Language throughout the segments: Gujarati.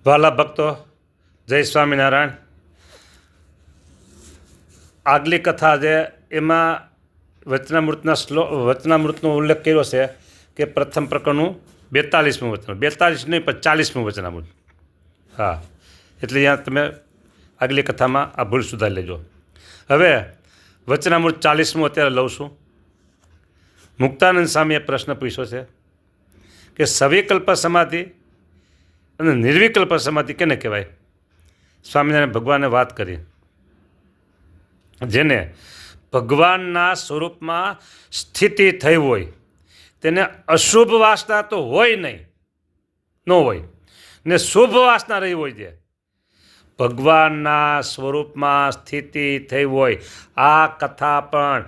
વાલા ભક્તો, જય સ્વામિનારાયણ. આગલી કથા છે એમાં વચનામૃતનો ઉલ્લેખ કર્યો છે કે પ્રથમ પ્રકરણનું 42મું વચન, 42 નહીં પણ 40મું વચનામૃત. હા, એટલે અહીંયા તમે આગલી કથામાં આ ભૂલ સુધારી લેજો. હવે વચનામૃત 40મું અત્યારે લઉં છું. મુક્તાનંદ સ્વામીએ પ્રશ્ન પૂછ્યો છે કે સવિકલ્પ સમાધિ અને નિર્વિકલ્પ સમાધિ કેને કહેવાય? સ્વામિનારાયણ ભગવાને વાત કરી, જેને ભગવાનના સ્વરૂપમાં સ્થિતિ થઈ હોય તેને અશુભ વાસના તો હોય નહીં, ન હોય, ને શુભ વાસના રહી હોય છે. ભગવાનના સ્વરૂપમાં સ્થિતિ થઈ હોય. આ કથા પણ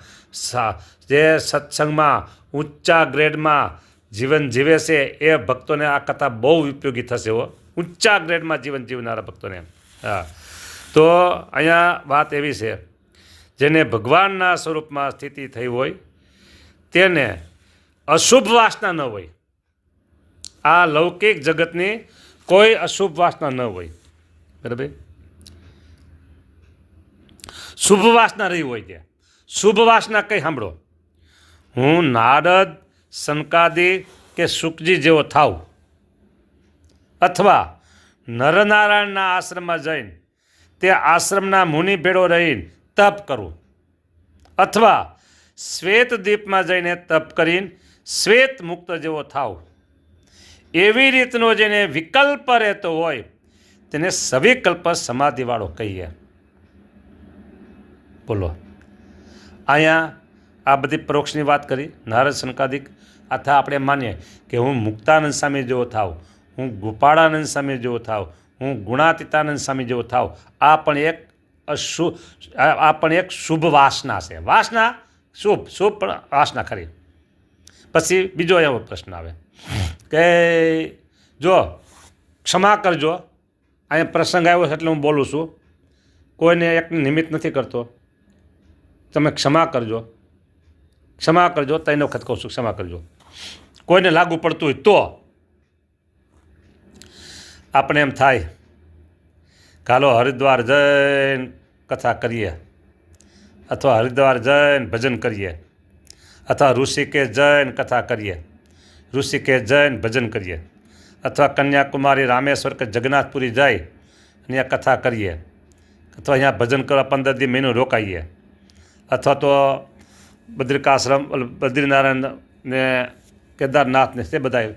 જે સત્સંગમાં ઊંચા ગ્રેડમાં જીવન જીવે છે એ ભક્તોને આ કથા બહુ ઉપયોગી થશે. ઊંચા ગ્રેડમાં જીવન જીવનારા ભક્તોને. હા, તો અહીંયા વાત એવી છે, જેને ભગવાનના સ્વરૂપમાં સ્થિતિ થઈ હોય તેને અશુભ વાસના ન હોય. આ લૌકિક જગતની કોઈ અશુભ વાસના ન હોય, બરાબર. શુભ વાસના રહી હોય છે. શુભ વાસના કઈ સાંભળો, હું નારદ, સનકાદી કે શુકજી જેવો થાવ, અથવા નરનારાયણના આશ્રમમાં જઈને તે આશ્રમના મુનિ ભેળો રહીને તપ કરું, અથવા શ્વેતદ્વીપમાં જઈને તપ કરીને શ્વેત મુક્ત જેવો થાવ. એવી રીતનો જેને વિકલ્પ રહેતો હોય તેને સવિકલ્પ સમાધિવાળો કહીએ. બોલો, અહીંયા આ બધી પરોક્ષની વાત કરી. નારદ, સનકાદિક, અથવા આપણે માનીએ કે હું મુક્તાનંદ સ્વામી જેવો થાવ, હું ગોપાળાનંદ સ્વામી જેવો થાવ, હું ગુણાતીતાનંદ સ્વામી જેવો થાવ. આ પણ એક શુભ વાસના છે. વાસના શુભ પણ વાસના ખરી. પછી બીજો એવો પ્રશ્ન આવે કે જો ક્ષમા કરજો, અહીંયા પ્રસંગ આવ્યો છે એટલે હું બોલું છું, કોઈને એક નિમિત્ત નથી કરતો. તમે ક્ષમા કરજો, ક્ષમા કરજો, 3 વખત કહું છું, ક્ષમા કરજો. કોઈને લાગુ પડતું હોય તો આપણે એમ થાય કાલો હરિદ્વાર જઈને કથા કરીએ, અથવા હરિદ્વાર જઈને ભજન કરીએ, અથવા ઋષિકેશ જઈને કથા કરીએ, ઋષિકેશ જઈને ભજન કરીએ, અથવા કન્યાકુમારી, રામેશ્વર કે જગન્નાથપુરી જાય અને અહીંયા કથા કરીએ, અથવા અહીંયા ભજન કરવા 15 દી મહિનો રોકાઈએ, અથવા તો બદ્રિકાશ્રમ, બદ્રીનારાયણ ને કેદારનાથ ને તે બધા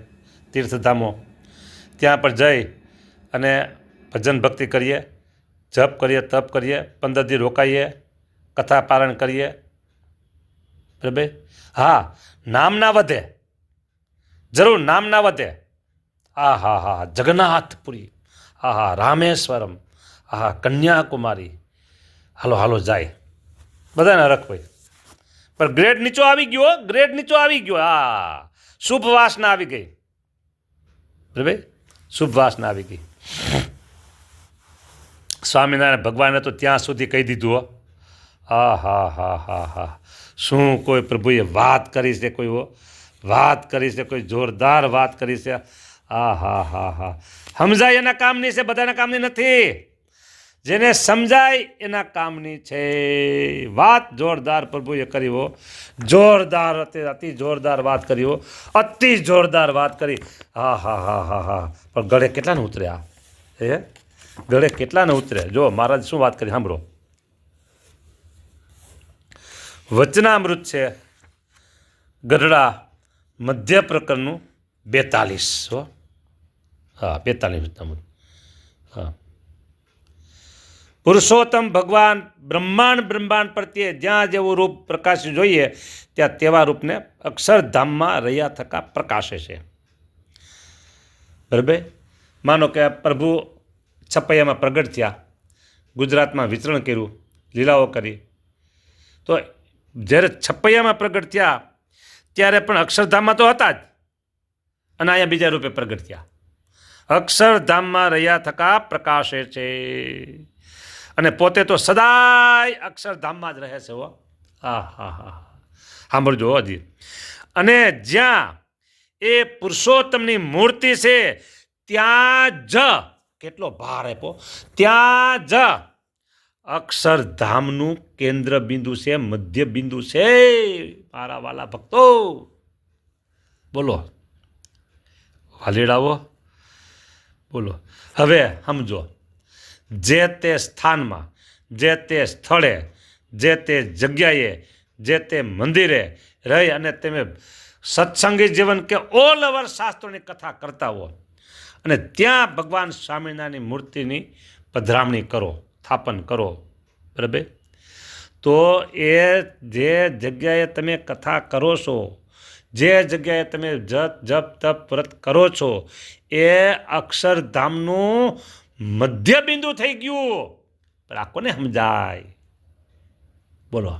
તીર્થધામો ત્યાં પર જઈ અને ભજન ભક્તિ કરીએ, જપ કરીએ, તપ કરીએ, 15 દી રોકાઈએ, કથા પારણ કરીએ, બરાબર. હા, નામ ના વધે, જરૂર નામ ના વધે. હા, જગન્નાથપુરી, હા, રામેશ્વરમ, હા, કન્યાકુમારી, હાલો જાય, બધાને રખ ભાઈ. પણ ગ્રેડ નીચો આવી ગયો, ગ્રેડ નીચો આવી ગયો. હા, શુભ વાસના આવી ગઈ, બરાબર, શુભ વાસના આવી ગઈ. સ્વામિનારાયણ ભગવાને તો ત્યાં સુધી કહી દીધું. હા, શું કોઈ પ્રભુએ વાત કરી છે, કોઈ જોરદાર વાત કરી છે. હા, સમજાય એના કામની છે, બધાના કામની નથી. જેને સમજાય એના કામની છે વાત. જોરદાર પ્રભુએ કરી હો, જોરદાર, અતિ જોરદાર વાત કરી હો, અતિ જોરદાર વાત કરી. હા, પણ ગળે કેટલાને ઉતર્યા? ગળે કેટલાને ઉતરે? જો મહારાજ શું વાત કરી સાંભળો. વચનામૃત છે ગઢડા મધ્ય પ્રકરણનું 42. હા, 42 વચનામૃત. હા, પુરુષોત્તમ ભગવાન બ્રહ્માંડ પ્રત્યે જ્યાં જેવું રૂપ પ્રકાશવું જોઈએ ત્યાં તેવા રૂપને અક્ષરધામમાં રહ્યા થકા પ્રકાશે છે, બરાબર. માનો કે પ્રભુ છપૈયામાં પ્રગટ થયા, ગુજરાતમાં વિચરણ કર્યું, લીલાઓ કરી, તો જ્યારે છપૈયામાં પ્રગટ થયા ત્યારે પણ અક્ષરધામમાં તો હતા જ, અને અહીંયા બીજા રૂપે પ્રગટ થયા. અક્ષરધામમાં રહ્યા થકા પ્રકાશે છે, અને પોતે તો સદાય અક્ષરધામમાં જ રહે છે. સાંભળજો હજી. અને જ્યાં એ પુરુષોત્તમની મૂર્તિ છે ત્યાં જ કેટલો ભાર આપ્યો. ત્યાં જ અક્ષરધામનું કેન્દ્ર બિંદુ છે, મધ્ય બિંદુ છે મારા વાલા ભક્તો. બોલો વાલીડાવો, બોલો. હવે સમજો, જે તે સ્થાનમાં, જે તે સ્થળે, જે તે જગ્યાએ, જે તે મંદિરે રહી અને તમે સત્સંગી જીવન કે ઓલ ઓવર શાસ્ત્રોની કથા કરતા હો અને ત્યાં ભગવાન સ્વામિનારાયણની મૂર્તિની પધરામણી કરો, સ્થાપન કરો, બરાબર. તો એ જે જગ્યાએ તમે કથા કરો છો, જે જગ્યાએ તમે જપ તપ વ્રત કરો છો, એ અક્ષરધામનું મધ્ય બિંદુ થઈ ગયું. પણ આ કોને સમજાય? બોલો.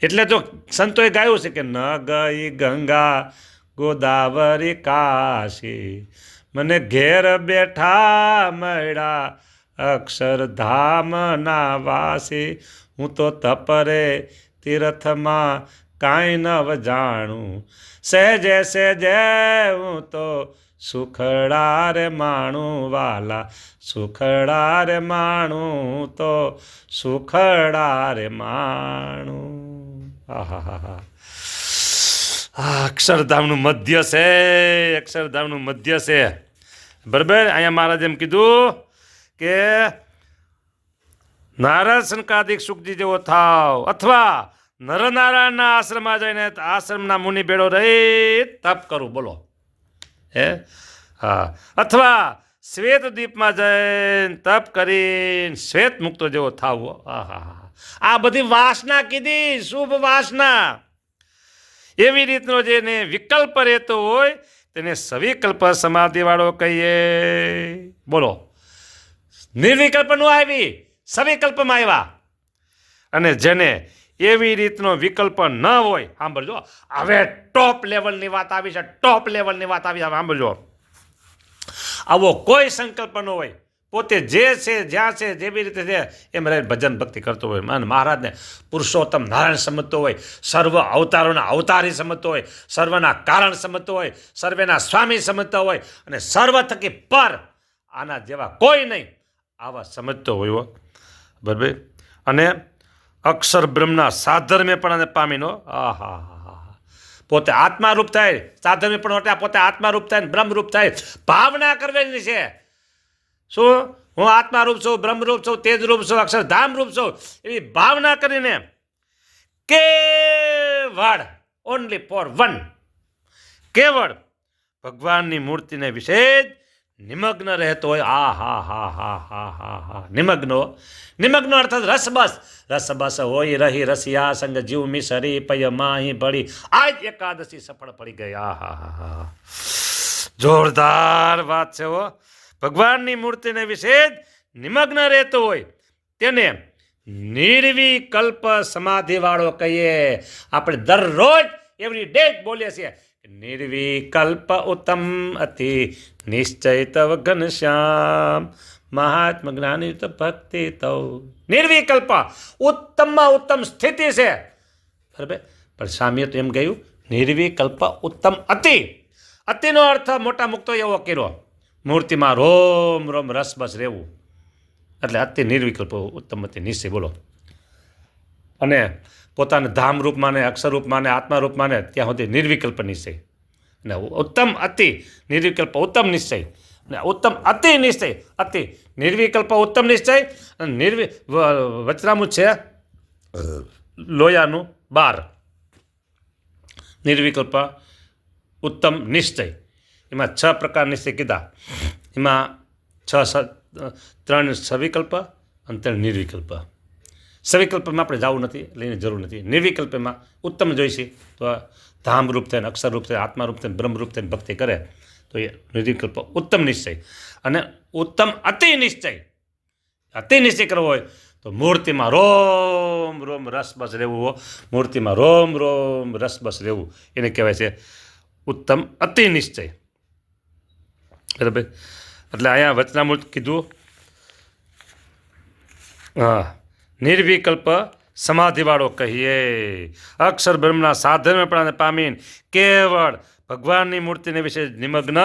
એટલે તો સંતોએ ગાયું છે કે ન ગઈ ગંગા ગોદાવરી કાશી, મને ઘેર બેઠા મળ્યા અક્ષરધામના વાસી. હું તો તપરે તીર્થમાં કાંઈ નવ જાણું, સહેજે સહેજે હું તો સુખડા રે માણું વાલા, સુખડા રે માણું તો સુખડા રે માણું. આહા, અક્ષરધામનું મધ્ય છે, અક્ષરધામનું મધ્ય છે, બરાબર. અહીંયા મહારાજ એમ કીધું કે નારદ સનકાદિક સુખજી જેવો થાવ, અથવા નરનારાયણના આશ્રમમાં જઈને આશ્રમના મુનિ ભેળો રહી તપ કરું. બોલો હે, હા. અથવા શ્વેત દ્વીપમાં જઈને તપ કરીને શ્વેત મુક્તો જેવો થાવ. આહા, આ બધી વાસના કીધી, શુભ વાસના. એવી રીતનો જેને વિકલ્પ રહેતો હોય તેને સવિકલ્પ સમાધિવાળો કહીએ. બોલો, નિર્વિકલ્પ નો આવી, સવિકલ્પમાં આવ્યા. અને જેને એવી રીતનો વિકલ્પ ન હોય, સાંભળજો, હવે ટોપ લેવલની વાત આવી છે, ટોપ લેવલની વાત આવી. સાંભળજો, આવો કોઈ સંકલ્પ ન હોય, પોતે જે છે, જ્યાં છે, જેવી રીતે છે એમ રહે ભજન ભક્તિ કરતો હોય, અને મહારાજને પુરુષોત્તમ નારાયણ સમજતો હોય, સર્વ અવતારોના અવતારી સમજતો હોય, સર્વના કારણ સમજતો હોય, સર્વેના સ્વામી સમજતો હોય, અને સર્વ થકી પર આના જેવા કોઈ નહીં આવા સમજતો હોય, બરાબર. અને અક્ષર બ્રહ્મના સાધર્મે પણ પામીનો. આહા, પોતે આત્મારૂપ થાય, સાધર્મે પણ પોતે આત્મારૂપ થાય, બ્રહ્મરૂપ થાય. ભાવના કરવાની છે. શું? હું આત્મારૂપ છું, બ્રહ્મરૂપ છું, તેજરૂપ છું, અક્ષરધામ રૂપ છું, એવી ભાવના કરીને કેવળ ઓનલી ફોર વન, કેવળ ભગવાનની મૂર્તિને વિશે નિમગ્ન રહેતો હોય. આ હા હા હા હા હા હા, નિમગ્ન અર્થાત રસબસ, રસબસ હોય રહી રસિયા સંગ જીવ મિસરી પય માહી ભળી. આજ એકાદશી સફળ પડી ગઈ. આ હા હા હા, જોરદાર વાત છે. ભગવાનની મૂર્તિને વિશે નિમગ્ન રહેતો હોય તેને નિર્વિકલ્પ સમાધિવાળો કહીએ. આપણે દરરોજ એવરી ડે બોલીએ છીએ, નિર્વિકલ્પ ઉત્તમ અતિ નિશ્ચય તવ ઘનશ્યામ મહાત્મા જ્ઞાની ભક્તિ તવ. નિર્વિકલ્પ ઉત્તમમાં ઉત્તમ સ્થિતિ છે, બરાબર. પણ સ્વામીએ તો એમ કહ્યું નિર્વિકલ્પ ઉત્તમ અતિ. અતિનો અર્થ મોટા મુક્તો એવો કર્યો, મૂર્તિમાં રોમ રોમ રસ બસ રહેવું, એટલે અતિ નિર્વિકલ્પ ઉત્તમ અતિ નિશ્ચય. બોલો. અને પોતાને ધામ રૂપમાં ને અક્ષર રૂપમાં ને આત્મા રૂપમાં ને ત્યાં સુધી નિર્વિકલ્પ નિશ્ચય, અને ઉત્તમ અતિ નિર્વિકલ્પ ઉત્તમ નિશ્ચય, અને ઉત્તમ અતિ નિશ્ચય, અતિ નિર્વિકલ્પ ઉત્તમ નિશ્ચય. અને વચનામૃત છે લોયાનું 12, નિર્વિકલ્પ ઉત્તમ નિશ્ચય. એમાં 6 પ્રકાર નિશ્ચય કીધા. એમાં 3 સવિકલ્પ અને 3 નિર્વિકલ્પ. સવિકલ્પમાં આપણે જવું નથી, લઈને જરૂર નથી. નિર્વિકલ્પમાં ઉત્તમ જોઈશે તો ધામરૂપ થઈને, અક્ષરરૂપ થઈને, આત્મારૂપ થઈને, બ્રહ્મરૂપ થઈને ભક્તિ કરે તો એ નિર્વિકલ્પ ઉત્તમ નિશ્ચય. અને ઉત્તમ અતિ નિશ્ચય, અતિ નિશ્ચય કરવો હોય તો મૂર્તિમાં રોમ રોમ રસબસ રહેવું. મૂર્તિમાં રોમ રોમ રસબસ રહેવું એને કહેવાય છે ઉત્તમ અતિ નિશ્ચય, બરાબર. એટલે અહીંયા વચનામૃત કીધું, હા, નિર્વિકલ્પ સમાધિવાળો કહીએ. અક્ષર બ્રહ્મના સાધન પણ પામીને કેવળ ભગવાનની મૂર્તિને વિશે નિમગ્ન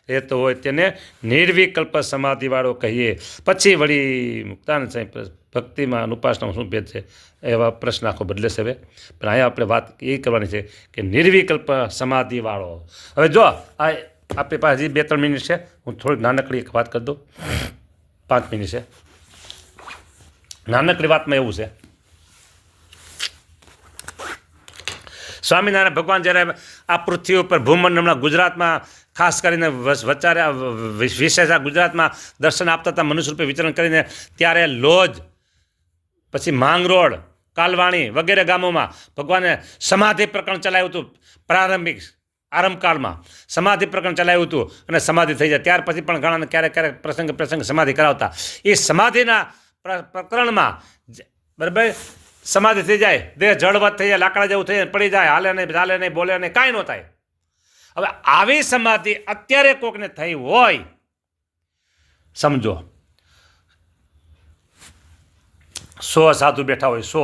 રહેતો હોય તેને નિર્વિકલ્પ સમાધિવાળો કહીએ. પછી વળી મુક્તાનંદ સાહેબ ભક્તિમાં ઉપાસનામાં શું ભેદ છે એવા પ્રશ્ન આખો બદલે છે હવે. પણ અહીંયા આપણે વાત એ કરવાની છે કે નિર્વિકલ્પ સમાધિવાળો. હવે જો આ આપણી પાસે હજી 2-3 મિનિટ છે, હું થોડીક નાનકડી એક વાત કરી દઉં. 5 મિનિટ છે. નાનકડી વાતમાં એવું છે, સ્વામિનારાયણ ભગવાન જ્યારે આ પૃથ્વી ઉપર ભૂમંડળમાં ગુજરાતમાં ખાસ કરીને વચારે વિશેષ આ ગુજરાતમાં દર્શન આપતા હતા મનુષ્ય રૂપે વિચરણ કરીને, ત્યારે લોજ પછી માંગરોળ કાલવાણી વગેરે ગામોમાં ભગવાને સમાધિ પ્રકરણ ચલાવ્યું હતું. પ્રારંભિક આરંભકાળમાં સમાધિ પ્રકરણ ચલાવ્યું હતું અને સમાધિ થઈ જાય ત્યાર પછી પણ ઘણાને ક્યારેક ક્યારેક પ્રસંગ સમાધિ કરાવતા. એ સમાધિના પ્રકરણમાં બરાબર સમાધિ થઈ જાય, દેહ જળવત થઈ જાય, લાકડા જેવું થઈ જાય, પડી જાય, હાલે નહીં, ચાલે નહીં, બોલે નહીં, કાંઈ ન થાય. હવે આવી સમાધિ અત્યારે કોકને થઈ હોય, સમજો 100 સાધુ બેઠા હોય, 100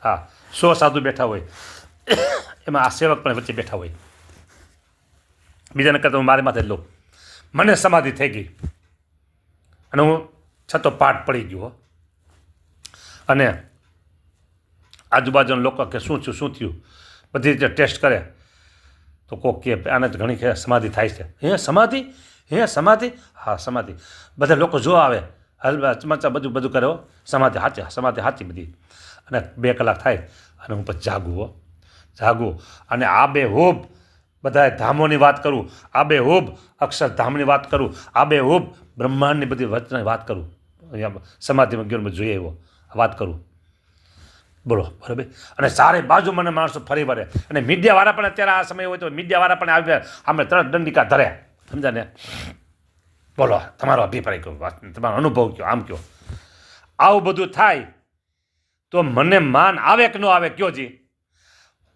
હા 100 સાધુ બેઠા હોય, એમાં આ સેવક પણ વચ્ચે બેઠા હોય. બીજાને કરતા હું મારી માથે જ લઉં, મને સમાધિ થઈ ગઈ અને હું છતો પાઠ પડી ગયો અને આજુબાજુના લોકો કે શું થયું, બધી રીતે ટેસ્ટ કરે તો કોક કે આને તો ઘણી સમાધિ થાય છે. હે સમાધિ, હા સમાધિ. બધા લોકો જો આવે ચમચા બધું કરે, સમાધિ સાચી બધી. અને 2 કલાક થાય અને હું પછી જાગું અને આ બેહૂબ બધા ધામોની વાત કરું, આ બેહૂબ અક્ષરધામની વાત કરું, આ બેહૂબ બ્રહ્માંડની બધી વચનની વાત કરું. અહીંયા સમાધિમાં ગયો જોઈએ એવો વાત કરું, બોલો બરાબર. અને ચારે બાજુ મને માણસો ફરી વળે અને મીડિયાવાળા પણ અત્યારે આ સમય હોય તો મીડિયાવાળા પણ આવી આમે તરત દંડિકા ધરે, સમજા ને. બોલો તમારો અભિપ્રાય કહો, તમારો અનુભવ કહો, આમ કહો. આવું બધું થાય તો મને માન આવે કે ન આવે કયો જી?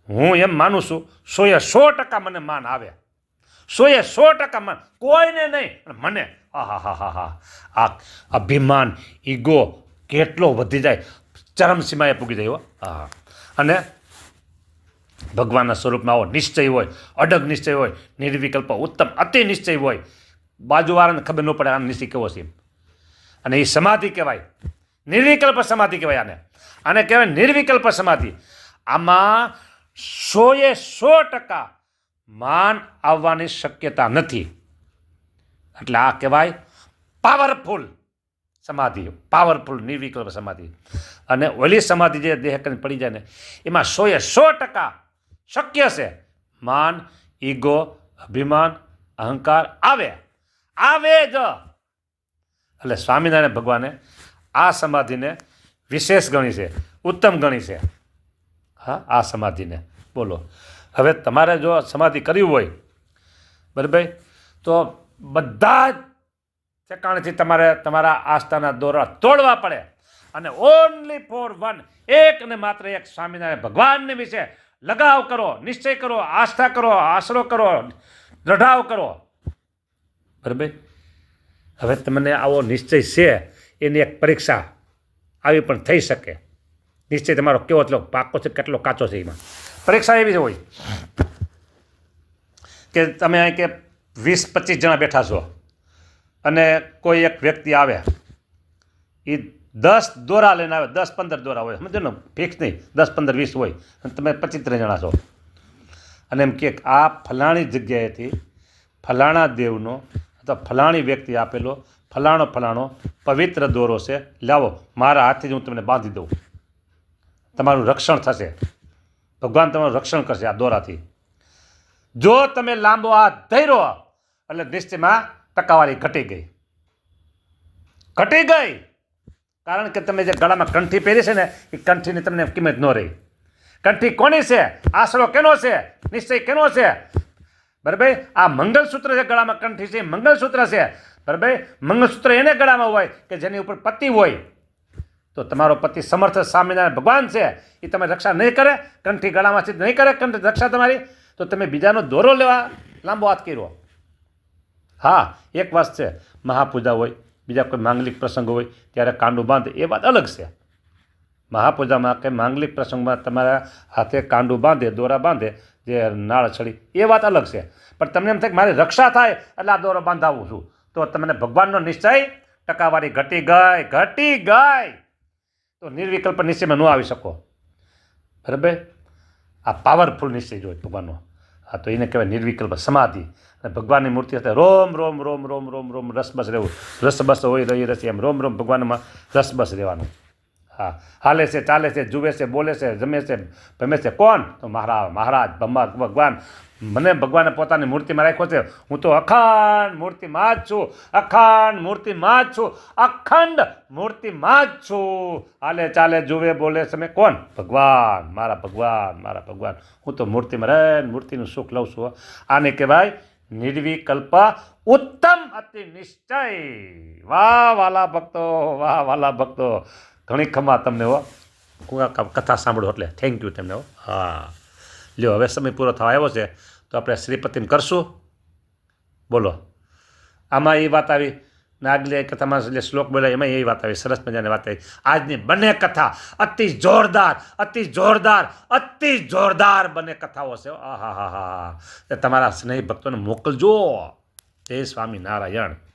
હું એમ માનું છું 100% મને માન આવે, 100% માન, કોઈને નહીં મને. આ અભિમાન ઈગો કેટલો વધી જાય, ચરમસીમાએ પૂગી જાય. અને ભગવાનના સ્વરૂપમાં આવો નિશ્ચય હોય, અડગ નિશ્ચય હોય, નિર્વિકલ્પ ઉત્તમ અતિ નિશ્ચય હોય, બાજુવાળાને ખબર ન પડે આનો નિશ્ચય કેવો છે. અને એ સમાધિ કહેવાય, નિર્વિકલ્પ સમાધિ કહેવાય. આને કહેવાય નિર્વિકલ્પ સમાધિ. આમાં 100% માન આવવાની શક્યતા નથી. એટલે આ કહેવાય પાવરફુલ સમાધિ, પાવરફુલ નિર્વિકલ્પ સમાધિ. અને ઓલી સમાધિ જે દેહ કરીને પડી જાય ને એમાં 100% શક્ય છે માન, ઈગો, અભિમાન, અહંકાર આવે જ. એટલે સ્વામિનારાયણ ભગવાને આ સમાધિને વિશેષ ગણી છે, ઉત્તમ ગણી છે. હા, આ સમાધિને બોલો. હવે તમારે જો સમાધિ કરવી હોય બરાબર તો બધા જ ઠેકાણેથી તમારે તમારા આસ્થાના દોરા તોડવા પડે અને ઓનલી ફોર વન, એક ને માત્ર એક સ્વામિનારાયણ ભગવાનને વિશે લગાવ કરો, નિશ્ચય કરો, આસ્થા કરો, આશરો કરો, દ્રઢાવ કરો બરાબર. હવે તમને આવો નિશ્ચય છે એની એક પરીક્ષા આવી પણ થઈ શકે. નિશ્ચય તમારો કેવો એટલો પાકો છે, કેટલો કાચો છે, એમાં પરીક્ષા એવી હોય કે તમે અહીં કે 20-25 જણા બેઠા છો અને કોઈ એક વ્યક્તિ આવે, એ 10 દોરા લઈને આવે, 10-15 દોરા હોય, સમજો ને, ફિક્સ નહીં, 10-15-20 હોય અને તમે 25 જણા છો અને એમ કે આ ફલાણી જગ્યાએથી ફલાણા દેવનો અથવા ફલાણી વ્યક્તિ આપેલો ફલાણો પવિત્ર દોરો છે, લાવો મારા હાથથી જ હું તમને બાંધી દઉં, તમારું રક્ષણ થશે, ભગવાન તમારું રક્ષણ કરશે આ દોરાથી. જો તમે લાંબો હાથ ધર્યો એટલે નિશ્ચયમાં ટકાવારી ઘટી ગઈ. કારણ કે તમે જે ગળામાં કંઠી પહેરી છે ને એ કંઠીની તમને કિંમત ન રહી. કંઠી કોની છે? આશરો કેનો છે? નિશ્ચય કેનો છે? બરાબર. આ મંગલસૂત્ર જે ગળામાં કંઠી છે, મંગલસૂત્ર છે બરાબર. મંગલસૂત્ર એને ગળામાં હોય કે જેની ઉપર પતિ હોય. તો તમારો પતિ સમર્થ સ્વામિનારાયણ ભગવાન છે, એ તમે રક્ષા નહીં કરે, કંઠી ગળામાંથી નહીં કરે કંઠી રક્ષા તમારી, તો તમે બીજાનો દોરો લેવા લાંબો હાથ કર્યો. હા, એક વાત છે, મહાપૂજા હોય, બીજા કોઈ માંગલિક પ્રસંગ હોય ત્યારે કાંડું બાંધે, એ વાત અલગ છે. મહાપૂજામાં કે માંગલિક પ્રસંગમાં તમારા હાથે કાંડું બાંધે, દોરા બાંધે, જે નાળ છડી, એ વાત અલગ છે. પણ તમને એમ થાય કે મારી રક્ષા થાય એટલે આ દોરો બાંધાવું છું, તો તમને ભગવાનનો નિશ્ચય ટકાવારી ઘટી ગઈ તો નિર્વિકલ્પ નિશ્ચયમાં ન આવી શકો. બરાબર? આ પાવરફુલ નિશ્ચય જોઈએ ભગવાનનો. હા, તો એને કહેવાય નિર્વિકલ્પ સમાધિ. અને ભગવાનની મૂર્તિ સાથે રોમ રોમ રોમ રોમ રોમ રોમ રસબસ રહેવું. રસબસ હોય રહી રસી, એમ રોમ રોમ ભગવાનમાં રસબસ રહેવાનું. હા, હાલે છે, ચાલે છે, જુએ છે, બોલે છે, જમે છે, ભમે છે. કોણ? તો મહારાજ ભગવાન. મને ભગવાને પોતાની મૂર્તિમાં રાખ્યો છે. હું તો અખંડ મૂર્તિમાં જ છું, અખંડ મૂર્તિમાં જ છું, અખંડ મૂર્તિમાં જ છું. હાલે ચાલે જુએ બોલે તમે. કોણ? ભગવાન, મારા ભગવાન, મારા ભગવાન. હું તો મૂર્તિમાં રહે મૂર્તિનું સુખ લઉં છું. આને કહેવાય નિર્વિકલ્પ ઉત્તમ અતિ નિશ્ચય. વાહ વાલા ભક્તો, વાહ વાલા ભક્તો. ઘણી ખમા તમને હો, હું આ કથા સાંભળો એટલે થેન્ક યુ તમને હો. હા, લ્યો હવે સમય પૂરો થવા આવ્યો છે, તો આપણે શ્રીપતિને કરશું. બોલો. આમાં એ વાત આવી ને આગલી કથામાં જે શ્લોક બોલ્યા એમાં એ વાત આવી, સરસ મજાની વાત આવી. આજની બંને કથા અતિ જોરદાર, અતિ જોરદાર, અતિ જોરદાર બંને કથાઓ છે. હા હા હા હા, તમારા સ્નેહી ભક્તોને મોકલજો. જય સ્વામિનારાયણ.